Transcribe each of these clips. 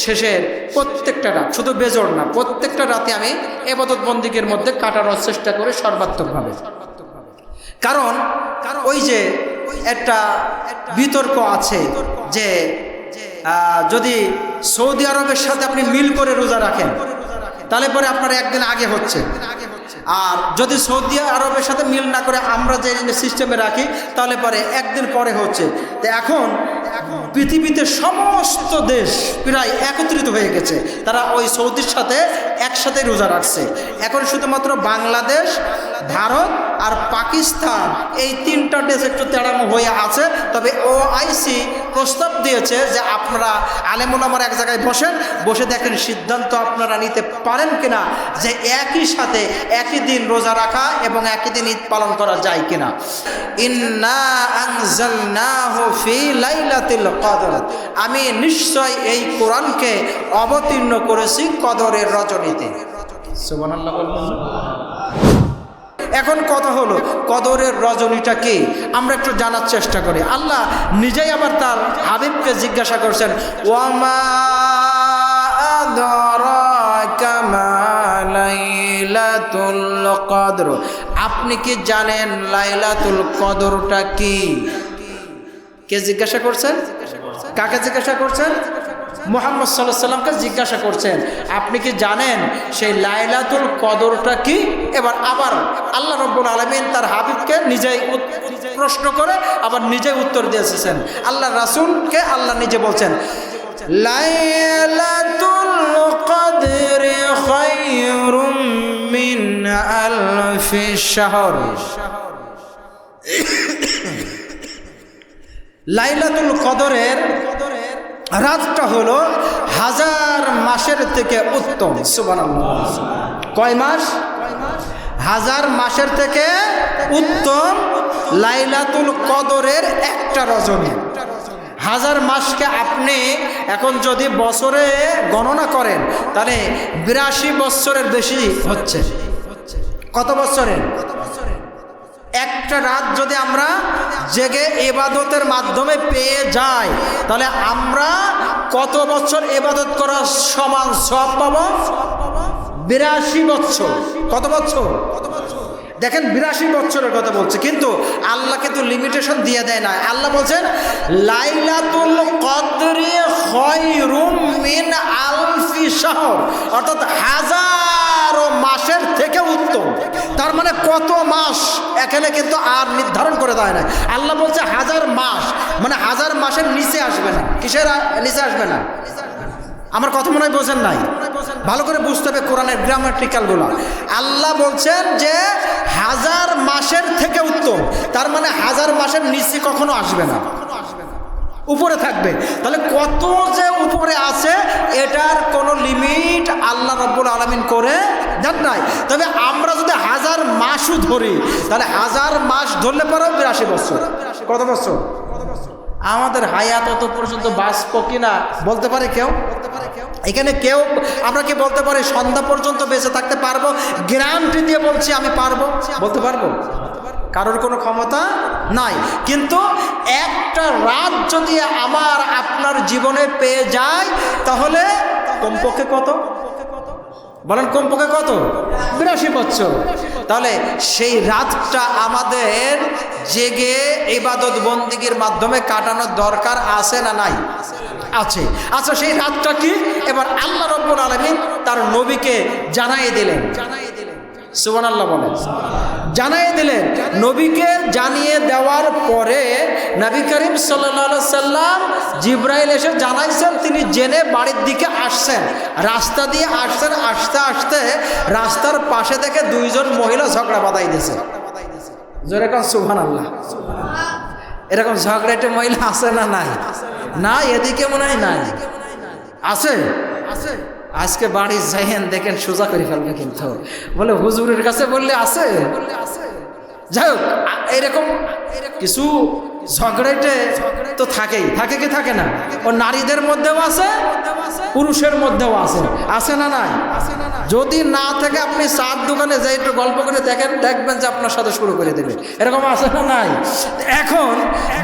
শেষের প্রত্যেকটা রাত, শুধু বেজোড় না, প্রত্যেকটা রাতে আমি ইবাদত বন্দিগির মধ্যে কাটানোর চেষ্টা করি সর্বাত্মকভাবে। কারণ ওই যে একটা বিতর্ক আছে যে যদি সৌদি আরবের সাথে আপনি মিল করে রোজা রাখেন তাহলে পরে আপনার একদিন আগে হচ্ছে, আর যদি সৌদি আরবের সাথে মিল না করে আমরা যে সিস্টেমে রাখি তাহলে পরে একদিন পরে হচ্ছে। তো এখন পৃথিবীতে সমস্ত দেশ প্রায় একত্রিত হয়ে গেছে, তারা ওই সৌদির সাথে একসাথে রোজা রাখছে। এখন শুধুমাত্র বাংলাদেশ, ভারত আর পাকিস্তান এই তিনটা দেশ একটু তেড়ানো হয়ে আছে। তবে ওআইসি প্রস্তাব দিয়েছে যে আপনারা আলেমুলামার এক জায়গায় বসে দেখেন সিদ্ধান্ত আপনারা নিতে পারেন কিনা যে একই সাথে একই দিন রোজা রাখা এবং একই দিন ঈদ পালন করা যায় কিনা। ইন্না আনজালনাহু ফি লাইলাতিল কদর, আমি নিশ্চয় এই কোরআনকে অবতীর্ণ করেছি কদরের রজনীতে। সুবহানাল্লাহ বলুন। এখন কথা হলো কদরের রজনীটা কি আমরা একটু জানার চেষ্টা করি। আল্লাহ নিজেই আবার তার হাবিবকে জিজ্ঞাসা করছেন, ওয়ামা আদরাকা মা লাইলাতুল কদর, আপনি কি জানেন লাইলাতুল কদরটা কি? কে জিজ্ঞাসা করছেন? কাকে জিজ্ঞাসা করছেন? মুহাম্মদ সাল্লাল্লাহু আলাইহি সাল্লামকে জিজ্ঞাসা করছেন, আপনি কি জানেন সেই লাইলাতুল কদরটা কি? এবার আবার আল্লাহ রাব্বুল আলামিন তার হাবিবকে নিজেই প্রশ্ন করে আবার নিজেই উত্তর দিয়েছেন। আল্লাহ রাসূলকে আল্লাহ নিজে বলছেন, লাইলাতুল কদরি খায়রুম মিন আলফি শাহর। লাইলাতুল কদরের রাতটা হলো 1000 মাসের থেকে উত্তম। সুবহানাল্লাহ। কয় মাস? 1000 মাসের থেকে উত্তম লাইলাতুল কদরের একটা রজনী। 1000 মাসকে আপনি এখন যদি বছরে গণনা করেন তাহলে 82 বছরের বেশি হচ্ছে। কত বছরের? একটা রাত যদি আমরা জেগে ইবাদতের মাধ্যমে পেয়ে যাই তাহলে আমরা কত বছর ইবাদত করার সমান সওয়াব পাবো? 82 বছর। কত বছর? দেখেন 82 বছরের কথা বলছে, কিন্তু আল্লাহ কিন্তু লিমিটেশন দিয়ে দেয় না। আল্লাহ বলছেন লাইলাতুল কদরি খায়রুম মিন আলফি শাহর, অর্থাৎ 1000 মাসের থেকে উত্তম। তার মানে কত মাস এখানে কিন্তু আর নির্ধারণ করে দেয় না। আল্লাহ বলছে 1000 মাস, মানে 1000 মাসের নিচে আসবে না। কিসের নিচে আসবে না? আমার কথা মনে হয় বোঝেন নাই, ভালো করে বুঝতে হবে কোরআনের গ্রামাটিক্যালগুলো। আল্লাহ বলছেন যে 1000 মাসের থেকে উত্তম, তার মানে 1000 মাসের নিচে কখনো আসবে না, উপরে থাকবে। তাহলে কত যে উপরে আছে এটার কোনো লিমিট আল্লাহ রাব্বুল আলামিন করে দেন নাই। তবে আমরা যদি 1000 মাসও ধরি তাহলে 1000 মাস ধরলে পরেও 82 বছর। কত বছর? আমাদের হায়াত অত পর্যন্ত বাঁচব কিনা বলতে পারে কেউ? এখানে কেউ আমরা কি বলতে পারি সন্ধ্যা পর্যন্ত বেঁচে থাকতে পারবো? গ্যারান্টি দিয়ে বলছি আমি পারবো, বলতে পারবো? কারোর কোনো ক্ষমতা নাই। কিন্তু একটা রাত যদি আমার আপনার জীবনে পেয়ে যায় তাহলে কমপক্ষে কত বলেন? কমপক্ষে কত? 82 বছর। তাহলে সেই রাতটা আমাদের জেগে ইবাদত বন্দিগির মাধ্যমে কাটানোর দরকার আছে না নাই? আছে। আচ্ছা, সেই রাতটা কি? এবার আল্লাহ রাব্বুল আলামিন তার নবীকে জানাই দিলেন। সুবহানাল্লাহ বলেন। জানাই দিলেন। নবীকে জানিয়ে দেওয়ার পরে নবী করিম সাল্লাল্লাহু আলাইহি সাল্লাম জিবরাইল এসে জানাইছেন, তিনি জেনে বাড়ির দিকে আসছেন। রাস্তা দিয়ে আসছেন, আসতে আসতে রাস্তার পাশে দেখে 2 জন মহিলা ঝগড়া বাঁধাই দিয়েছে। জোরে কোন সুবহানাল্লাহ। এরকম ঝগড়াটে মহিলা আছে না নাই? না, এদিকে মনে হয় নাই। আছে? আছে। আজকে বাড়ি যাইয়েন দেখেন সোজা করে ফেলবে, কিন্তু বলে হুজুরের কাছে বললে আছে। যাই হোক, এরকম কিছু ঝগড়াটে তো থাকেই, থাকে কি থাকে না? ও নারীদের মধ্যেও আছে, পুরুষের মধ্যেও আছে। আছে না নাই? যদি না থেকে আপনি চার দোকানে যাই একটু গল্প করে দেখেন, দেখবেন যে আপনার সাথে শুরু করে দেবে। এরকম আছে না নাই? এখন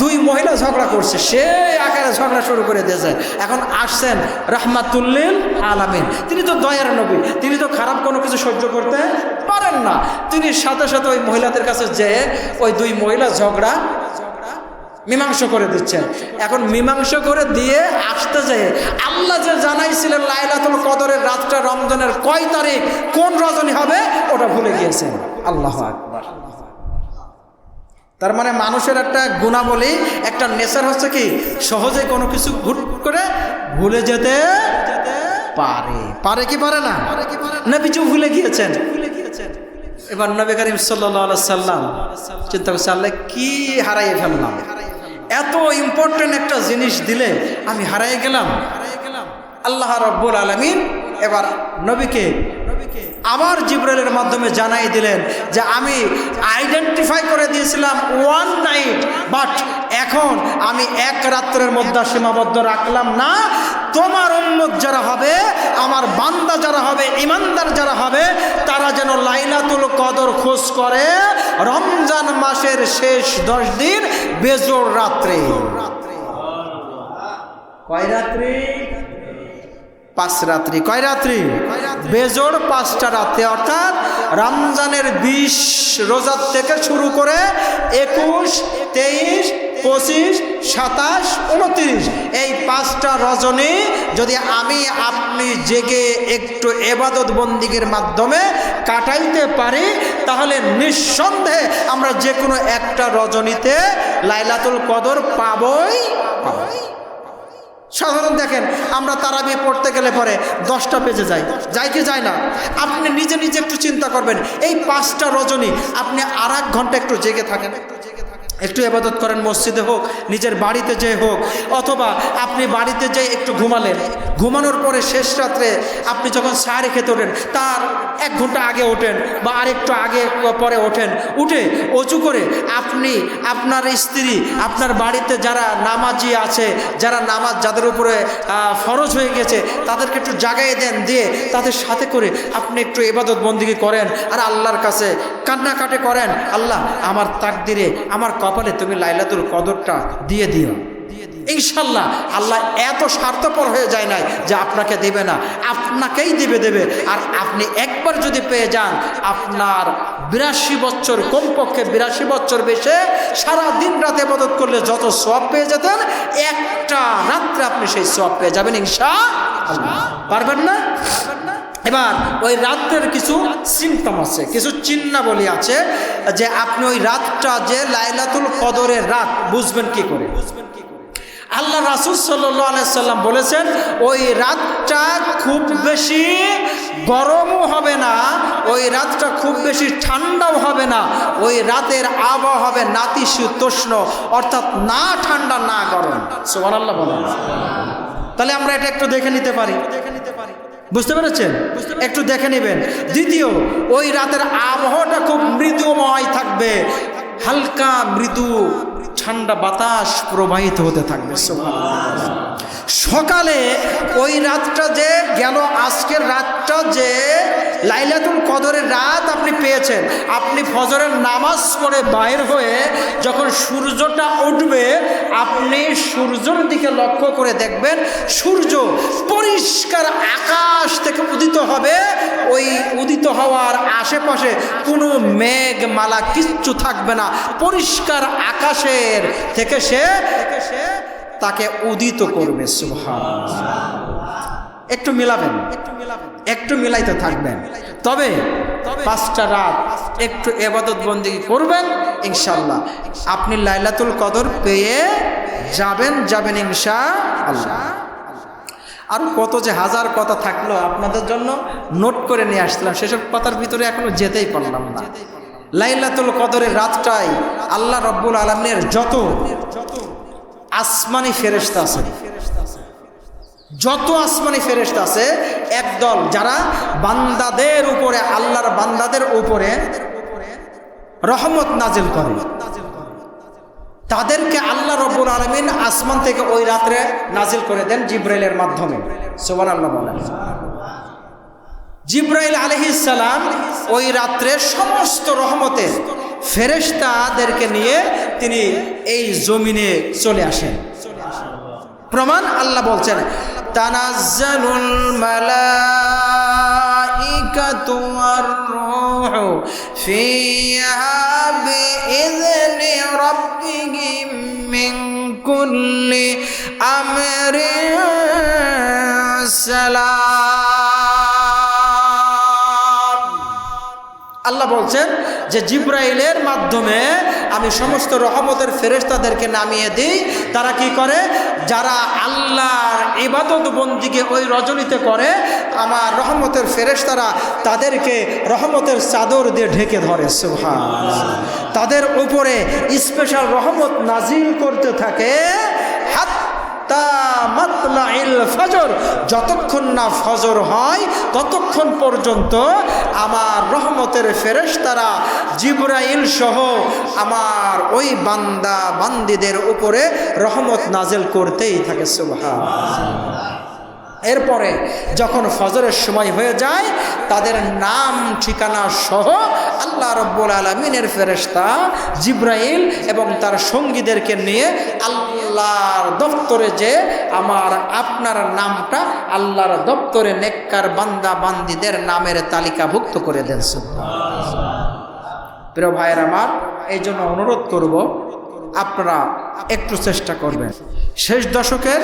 দুই মহিলা ঝগড়া করছে, সে আকারে ঝগড়া শুরু করে দিয়েছে। এখন আসছেন রাহমাতুল্লিল আলামিন, তিনি তো দয়ার নবী, তিনি তো খারাপ কোনো কিছু সহ্য করতে পারেন না। তিনি সাথে সাথে ওই মহিলাদের কাছে যেয়ে ওই দুই মহিলা ঝগড়া মীমাংসা করে দিচ্ছেন। এখন মীমাংসা করে দিয়ে আসতে যেয়ে আল্লাহ যে জানাইছিলেন লাইলাতুল কদরের রাতটা রমজানের কয় তারিখ, কোন রজনী হবে, ওটা ভুলে গিয়েছেন। আল্লাহু আকবার। তার মানে মানুষের একটা গুণাবলী, একটা নেচার হচ্ছে কি, সহজে কোনো কিছু হুট করে ভুলে যেতে পারে। পারে কি পারে না? নবীজি ভুলে গিয়েছেন। এবার নবী করিম সাল্লাল্লাহু আলাইহি সাল্লাম চিন্তা করছে, আল্লাহ কি হারাইয়ে ফেললাম, এত ইম্পর্টেন্ট একটা জিনিস দিলে আমি হারাই গেলাম। আল্লাহ রাব্বুল আলামিন এবার নবীকে আবার জিবরাইলের মাধ্যমে জানাই দিলেন যে আমি আইডেন্টিফাই করে দিয়েছিলাম ওয়ান নাইট, বাট এখন আমি এক রাত্রের মধ্যে সীমাবদ্ধ রাখলাম না। তোমার উম্মত যারা হবে, আমার বান্দা যারা হবে, ইমানদার যারা হবে, তারা যেন লাইলাতুল কদর খোঁজ করে রমজান মাসের শেষ 10 দিন বেজোড় রাত্রে। কয় রাত্রি? 5 রাত্রি। কয় রাত্রি? বেজোড় 5টা রাত্রি। অর্থাৎ রমজানের 20 রোজার থেকে শুরু করে 21, 23, 25, 27, 29 এই 5টা রজনী যদি আমি আপনি জেগে একটু ইবাদত বন্দিগির মাধ্যমে কাটাইতে পারি, তাহলে নিঃসন্দেহে আমরা যে কোনো একটা রজনীতে লাইলাতুল কদর পাবই পাবো। সাধারণ দেখেন, আমরা তারাবি পড়তে গেলে পরে 10টা বেজে যায়, যায় কি যায় না? আপনি নিজে নিজে একটু চিন্তা করবেন, এই 5টা রজনী আপনি আর 1 ঘন্টা একটু জেগে থাকেন, একটু ইবাদত করেন, মসজিদে হোক, নিজের বাড়িতে যেয়ে হোক, অথবা আপনি বাড়িতে যেয়ে একটু ঘুমালেন, ঘুমানোর পরে শেষ রাত্রে আপনি যখন সাহারি খেতে ওঠেন তার 1 ঘন্টা আগে ওঠেন বা আরেকটু আগে পরে ওঠেন, উঠে অজু করে আপনি আপনার স্ত্রী, আপনার বাড়িতে যারা নামাজি আছে, যারা নামাজ যাদের উপরে ফরজ হয়ে গেছে, তাদেরকে একটু জাগাইয়ে দেন, দিয়ে তাদের সাথে করে আপনি একটু ইবাদত বন্দিগি করেন আর আল্লাহর কাছে কান্নাকাটি করেন, আল্লাহ আমার তাকদিরে, আমার কপালে তুমি লাইলাতুল কদরটা দিয়ে দিও। ইনশাল্লাহ আল্লাহ এত স্বার্থপর হয়ে যায় না যে আপনাকে দেবে না, আপনাকেই দেবে। আর আপনি একবার যদি পেয়ে যান, আপনার 82 বছর, কমপক্ষে 82 বছর বেশে সারা দিন রাতে ইবাদত করলে যত সওয়াব পেয়ে যেতেন, একটা রাত্রে আপনি সেই সওয়াব পেয়ে যাবেন ইনশাআল্লাহ। পারবেন না? এবার ওই রাতের কিছু সিমটম আছে, কিছু চিহ্নাবলী আছে যে আপনি ওই রাতটা যে লাইলাতুল কদরের রাত বুঝবেন কি করে। আল্লাহ রাসূল সাল্লাল্লাহু আলাইহি সাল্লাম বলেছেন, ওই রাতটা খুব বেশি গরমও হবে না, ওই রাতটা খুব বেশি ঠান্ডাও হবে না, ওই রাতের আবহাওয়া হবে নাতিশীতোষ্ণ, অর্থাৎ না ঠান্ডা না গরম। সুবহানাল্লাহ বলেন। তাহলে আমরা এটা একটু দেখে নিতে পারি, বুঝতে পেরেছেন? একটু দেখে নেবেন। দ্বিতীয়, ওই রাতের আবহাওয়াটা খুব মৃদুময় থাকবে, হালকা মৃদু ঠান্ডা বাতাস প্রবাহিত হতে থাকবে। সকালে ওই রাতটা যে গেল, আজকের রাতটা যে লাইলাতুল কদরের রাত আপনি পেয়েছেন, আপনি ফজরের নামাজ পড়ে বাইর হয়ে যখন সূর্যটা উঠবে, আপনি সূর্যের দিকে লক্ষ্য করে দেখবেন, সূর্য পরিষ্কার আকাশ থেকে উদিত হবে। ওই উদিত হওয়ার আশেপাশে কোনো মেঘমালা কিচ্ছু থাকবে না, পরিষ্কার আকাশের থেকে সে তাকে উদিত করবে। সুবহানাল্লাহ। একটু মিলাবেন, একটু মিলাইতে থাকবেন। তবে 5টা রাত একটু ইবাদত বন্দেগী করবেন, ইনশাআল্লাহ আপনি লাইলাতুল কদর পেয়ে যাবেন ইনশাআল্লাহ। আর কত যে হাজার কথা থাকলো আপনাদের জন্য নোট করে নিয়ে আসছিলাম, সেসব কথার ভিতরে এখনো যেতেই পারলাম না। লাইলাতুল কদরের রাতটাই আল্লাহ রাব্বুল আলামিনের যত আসমানি ফেরেশতা আছে, যত আসমানি ফেরেশতা আছে, একদল যারা বান্দাদের উপরে, আল্লাহর বান্দাদের উপরে রহমত নাজিল করে, তাদেরকে আল্লাহ রাব্বুল আলামিন আসমান থেকে ওই রাত্রে নাজিল করে দেন জিবরাইলের মাধ্যমে। সুবহানাল্লাহ বলেন। জিবরাইল আলাইহিস সালাম ওই রাত্রে সমস্ত রহমতের ফেরেশতাদেরকে নিয়ে তিনি এই জমিনে চলে আসেন। প্রমাণ আল্লাহ বলছেন, তানাজ্জালুল মালাইকাতু ওয়ার রূহু ফিহা বিইذনি রাব্বিহিম মিন কুল্লি আমরিন সালাম। আল্লাহ বলছেন যে জিবরাইলের মাধ্যমে আমি সমস্ত রহমতের ফেরেশতাদেরকে নামিয়ে দিই। তারা কি করে? যারা আল্লাহর ইবাদত বন্দিকে ওই রজনীতে করে, আমার রহমতের ফেরেশতারা তাদেরকে রহমতের চাদর দিয়ে ঢেকে ধরে। সুবহানাল্লাহ। তাদের উপরে স্পেশাল রহমত নাজিল করতে থাকে মাতলাইল ফজর, যতক্ষণ না ফজর হয় ততক্ষণ পর্যন্ত আমার রহমতের ফেরেশতারা জিবরাইল সহ আমার ওই বান্দা বান্দীদের উপরে রহমত নাজিল করতেই থাকে। সুবহানাল্লাহ। এরপরে যখন ফজরের সময় হয়ে যায়, তাদের নাম ঠিকানা সহ আল্লাহ রাব্বুল আলামিনের ফেরেশতা জিবরাইল এবং তার সঙ্গীদেরকে নিয়ে আল্লাহর দপ্তরে যে আমার আপনার নামটা আল্লাহর দপ্তরে নেককার বান্দা বান্দীদের নামের তালিকাভুক্ত করে দেন। সুবহানাল্লাহ। প্রিয় ভাইয়ের আমার, এই জন্য অনুরোধ করব আপনারা একটু চেষ্টা করবেন। শেষ দশকের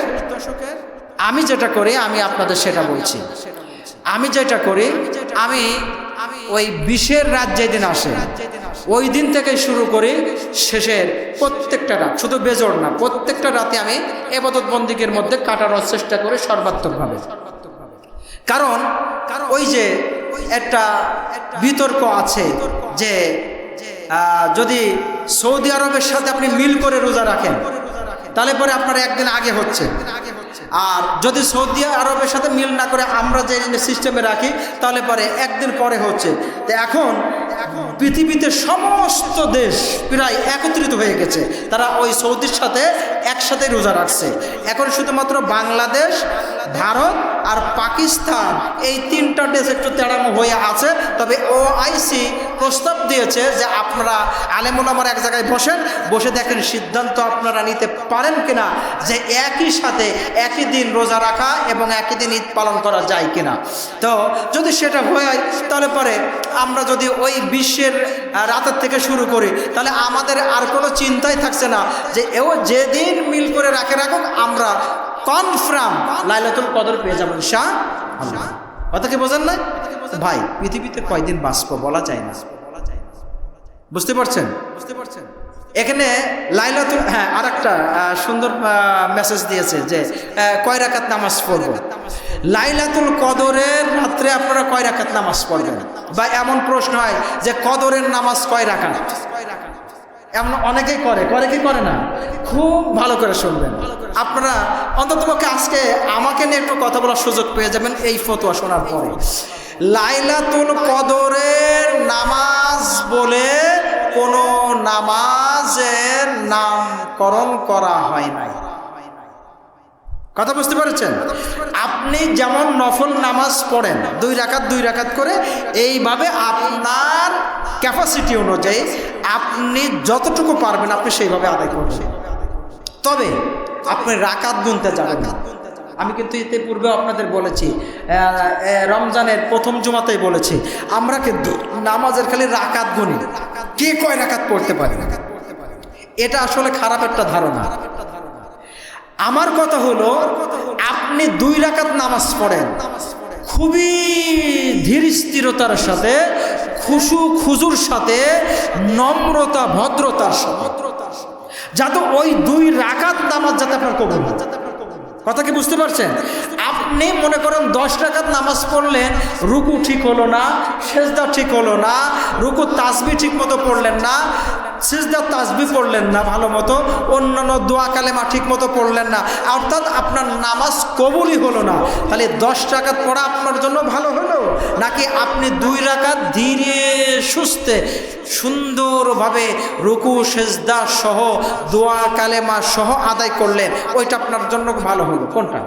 আমি যেটা করি আমি আপনাদের সেটা বলছি। আমি যেটা করি, আমি ওই 20-এর রাত যেদিন আসে ওই দিন থেকে শুরু করি শেষের প্রত্যেকটা রাত, শুধু বেজোড় না, প্রত্যেকটা রাতে আমি ইবাদত বন্দেগীর মধ্যে কাটানোর চেষ্টা করি সর্বাত্মকভাবে। কারণ ওই যে একটা বিতর্ক আছে যে যদি সৌদি আরবের সাথে আপনি মিল করে রোজা রাখেন তাহলে পরে আপনার একদিন আগে হচ্ছে, আর যদি সৌদি আরবের সাথে মিল না করে আমরা যে সিস্টেমে রাখি তাহলে পরে একদিন পরে হচ্ছে। তো এখন পৃথিবীতে সমস্ত দেশ প্রায় একত্রিত হয়ে গেছে, তারা ওই সৌদির সাথে একসাথে রোজা রাখছে। এখন শুধুমাত্র বাংলাদেশ, ভারত আর পাকিস্তান এই 3টা দেশ একটু তেড়ামো হয়ে আছে। তবে ওআইসি প্রস্তাব দিয়েছে যে আপনারা আলেম ওলামার এক জায়গায় বসে দেখেন সিদ্ধান্ত আপনারা নিতে পারেন কিনা যে একই সাথে একই দিন রোজা রাখা এবং একই দিন ঈদ পালন করা যায় কিনা। তো যদি সেটা হয় তাহলে পরে আমরা যদি ওই 20-এর রাতের থেকে শুরু করি তাহলে আমাদের আর কোনো চিন্তাই থাকছে না যে যেদিন মিল করে রাখুক আমরা কনফার্ম লাইলাতুল কদর পেয়ে যাবেন ইনশাআল্লাহ। কথা কি বোঝেন না ভাই? পৃথিবীতে কয়দিন বাঁচবো বলা যায় না, বুঝতে পারছেন? এখানে লাইলাতুল আর একটা সুন্দর মেসেজ দিয়েছে যে কয় রাকাত নামাজ পড়ব। লাইলাতুল কদরের রাত্রে আপনারা কয় রাকাত নামাজ পড়বেন? বা এমন প্রশ্ন হয় যে কদরের নামাজ কয় রাকাত? এমন অনেকেই করে কি করে না? খুব ভালো করে শুনবেন আপনারা, অন্ততপক্ষে আজকে আমাকে নিয়ে একটু কথা বলার সুযোগ পেয়ে যাবেন এই ফতোয়া শোনার পরে। লাইলাতুল কদরের নামাজ বলে কোনো নামাজের নামকরণ করা হয় নাই। কথা বুঝতে পেরেছেন? আপনি যেমন নফল নামাজ পড়েন 2 রাকাত করে, এইভাবে আপনার ক্যাপাসিটি অনুযায়ী আপনি যতটুকু পারবেন আপনি সেইভাবে আদায় করবেন। তবে আপনি রাকাত গুনতে যাবেন না। আমি কিন্তু এতে পূর্বে আপনাদের বলেছি, রমজানের প্রথম জুমাতেই বলেছি, আমরা কিন্তু নামাজের খালি রাকাত গুনি, কে কয় রাকাত পড়তে পারে। এটা আসলে খারাপ একটা ধারণা। আমার কথা হলো আপনি 2 রাকাত নামাজ পড়েন খুবই ধীর স্থিরতার সাথে, খুশু খুজুর সাথে, নম্রতা ভদ্রতার সাথে, যাতে ওই 2 রাকাত নামাজ যাতে আপনার কবুল হয়। কথা কি বুঝতে পারছেন? আপনি মনে করেন 10 রাকাত নামাজ পড়লেন, রুকু ঠিক হলো না, সেজদা ঠিক হলো না, রুকু তাসবিহ ঠিক মতো পড়লেন না, সিজদা তাসবিহ পড়লেন না ভালো মতো, অন্যান্য দোয়া কালেমা ঠিক মতো পড়লেন না, অর্থাৎ আপনার নামাজ কবুলই হলো না। তাহলে 10 রাকাত পড়া আপনার জন্য ভালো হলো, নাকি আপনি 2 রাকাত ধীরে সুস্থে সুন্দরভাবে রুকু সেজদা সহ দোয়া কালেমা সহ আদায় করলেন, ওইটা আপনার জন্য ভালো হলো? কোনটা?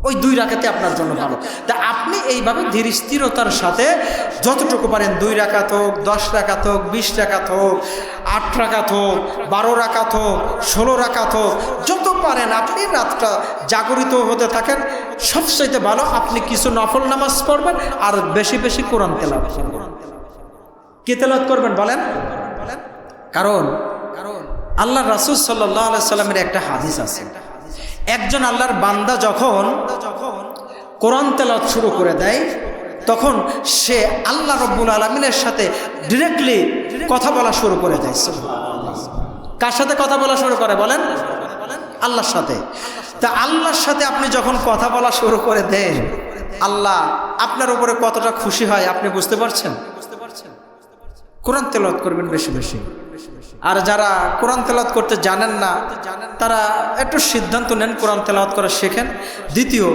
ওই 2 রাকাতে আপনার জন্য ভালো। তা আপনি এইভাবে ধীর স্থিরতার সাথে যতটুকু পারেন 2 রাকাত হোক, 10 রাকাত হোক, 20 রাকাত হোক, 8 রাকাত হোক, 12 রাকাত হোক, 16 রাকাত হোক, যত পারেন আপনি রাতটা জাগরিত হতে থাকেন। সবচাইতে ভালো আপনি কিছু নফল নামাজ পড়বেন আর বেশি বেশি কোরআন তেলাওয়াত করবেন। কি তেলাওয়াত করবেন বলেন? কারণ আল্লাহ রাসূল সাল্লাল্লাহু আলাইহি সাল্লামের একটা হাদিস আছে, একজন আল্লাহর বান্দা যখন কোরআন তেলাওয়াত শুরু করে দেয় তখন সে আল্লাহ রব্বুল আলামিনের সাথে ডিরেক্টলি কথা বলা শুরু করে দেয়। কার সাথে কথা বলা শুরু করে বলেন? আল্লাহর সাথে। তা আল্লাহর সাথে আপনি যখন কথা বলা শুরু করে দেন, আল্লাহ আপনার উপরে কতটা খুশি হয় আপনি বুঝতে পারছেন? কোরআন তেলাওয়াত করবেন বেশি বেশি। আর যারা কোরআন তেলাওয়াত করতে জানেন না তারা একটু সিদ্ধান্ত নেন কোরআন তেলাওয়াত করা শেখেন। দ্বিতীয়,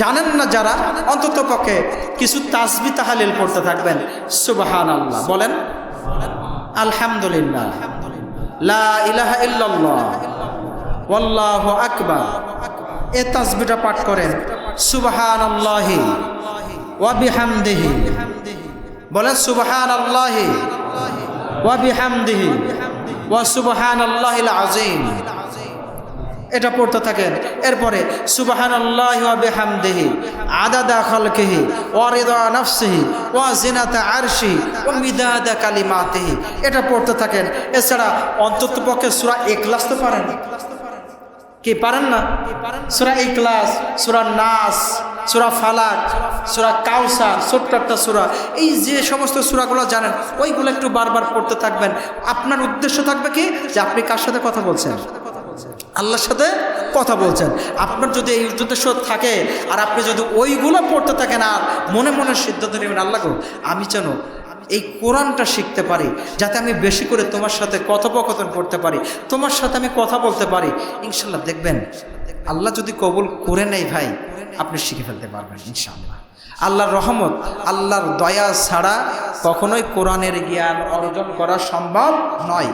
জানেন না যারা অন্তত পক্ষে কিছু তাসবিহ তাহলিল পড়তে থাকবেন। সুবহানাল্লাহ বলেন, আলহামদুলিল্লাহ, লা ইলাহা ইল্লাল্লাহ, ওয়াল্লাহু আকবার, এই তাসবিহটা পাঠ করেন। সুবহানাল্লাহি ওয়া বিহামদিহি, বলেন সুবহানাল্লাহি ওয়া বিহামদিহি ওয়া সুবহানাল্লাহিল আযীম, এটা পড়তে থাকেন। এরপরে সুবহানাল্লাহি ওয়া বিহামদিহি আদাদা খালকিহি ওয়া রিদা নাফসিহি ওয়া জিনাতা আরশিহি ওয়া মিদাদা কালিমাতিহি, এটা পড়তে থাকেন। এছাড়া অন্ততপক্ষে সূরা ইখলাস তো পারেন কি পারেন না? সূরা ইখলাস, সূরা নাস, সূরা ফালাক, সূরা কাউসার, ছোট্ট একটা সূরা, এই যে সমস্ত সূরাগুলো জানেন ওইগুলো একটু বারবার পড়তে থাকবেন। আপনার উদ্দেশ্য থাকবে কি যে আপনি কার সাথে কথা বলছেন? আল্লাহর সাথে কথা বলছেন। আপনার যদি এই উদ্দেশ্য থাকে আর আপনি যদি ওইগুলো পড়তে থাকেন আর মনে মনে সিদ্ধান্ত নেবেন, আল্লাহ গো আমি যেন এই কোরআনটা শিখতে পারি, যাতে আমি বেশি করে তোমার সাথে কথোপকথন করতে পারি, তোমার সাথে আমি কথা বলতে পারি, ইনশাল্লাহ দেখবেন আল্লাহ যদি কবুল করে নেয় ভাই আপনি শিখে ফেলতে পারবেন ইনশাআল্লাহ। আল্লাহর রহমত, আল্লাহর দয়া ছাড়া কখনোই কোরআনের জ্ঞান অর্জন করা সম্ভব নয়।